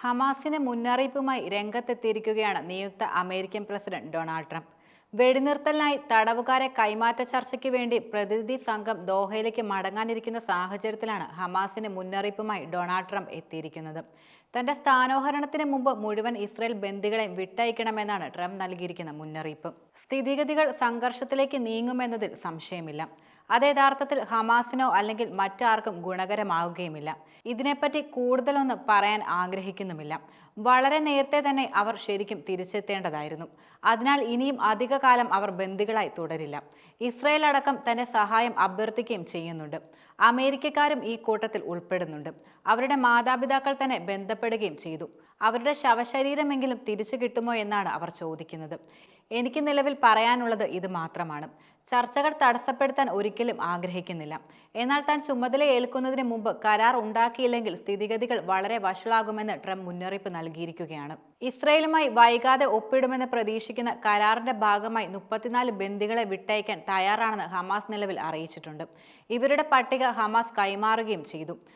ഹമാസിന് മുന്നറിയിപ്പുമായി രംഗത്തെത്തിയിരിക്കുകയാണ് നിയുക്ത അമേരിക്കൻ പ്രസിഡന്റ് ഡൊണാൾഡ് ട്രംപ്. വെടിനിർത്തലിനായി തടവുകാരെ കൈമാറ്റ ചർച്ചയ്ക്ക് വേണ്ടി പ്രതിനിധി സംഘം ദോഹയിലേക്ക് മടങ്ങാനിരിക്കുന്ന സാഹചര്യത്തിലാണ് ഹമാസിന് മുന്നറിയിപ്പുമായി ഡൊണാൾഡ് ട്രംപ് എത്തിയിരിക്കുന്നത്. തന്റെ സ്ഥാനോഹരണത്തിന് മുമ്പ് മുഴുവൻ ഇസ്രായേൽ ബന്ദികളെയും വിട്ടയക്കണമെന്നാണ് ട്രംപ് നൽകിയിരിക്കുന്ന മുന്നറിയിപ്പ്. സ്ഥിതിഗതികൾ സംഘർഷത്തിലേക്ക് നീങ്ങുമെന്നതിൽ സംശയമില്ല. അത് യഥാർത്ഥത്തിൽ ഹമാസിനോ അല്ലെങ്കിൽ മറ്റാർക്കും ഗുണകരമാവുകയുമില്ല. ഇതിനെപ്പറ്റി കൂടുതലൊന്നും പറയാൻ ആഗ്രഹിക്കുന്നുമില്ല. വളരെ നേരത്തെ തന്നെ അവർ ശരിക്കും തിരിച്ചെത്തേണ്ടതായിരുന്നു. അതിനാൽ ഇനിയും അധികകാലം അവർ ബന്ദികളായി തുടരില്ല. ഇസ്രായേൽ അടക്കം തന്റെ സഹായം അഭ്യർത്ഥിക്കുകയും ചെയ്യുന്നുണ്ട്. അമേരിക്കക്കാരും ഈ കൂട്ടത്തിൽ ഉൾപ്പെടുന്നുണ്ട്. അവരുടെ മാതാപിതാക്കൾ തന്നെ ബന്ധപ്പെടുകയും ചെയ്തു. അവരുടെ ശവശരീരമെങ്കിലും തിരിച്ചു കിട്ടുമോ എന്നാണ് അവർ ചോദിക്കുന്നത്. എനിക്ക് നിലവിൽ പറയാനുള്ളത് ഇത് മാത്രമാണ്. ചർച്ചകൾ തടസ്സപ്പെടുത്താൻ ഒരിക്കലും ആഗ്രഹിക്കുന്നില്ല. എന്നാൽ താൻ ചുമതല ഏൽക്കുന്നതിന് മുമ്പ് കരാർ ഉണ്ടാക്കിയില്ലെങ്കിൽ സ്ഥിതിഗതികൾ വളരെ വഷളാകുമെന്ന് ട്രംപ് മുന്നറിയിപ്പ് നൽകിയിരിക്കുകയാണ്. ഇസ്രായേലുമായി വൈകാതെ ഒപ്പിടുമെന്ന് പ്രതീക്ഷിക്കുന്ന കരാറിന്റെ ഭാഗമായി 34 ബന്ദികളെ വിട്ടയക്കാൻ തയ്യാറാണെന്ന് ഹമാസ് നിലവിൽ അറിയിച്ചിട്ടുണ്ട്. ഇവരുടെ പട്ടിക ഹമാസ് കൈമാറുകയും ചെയ്തു.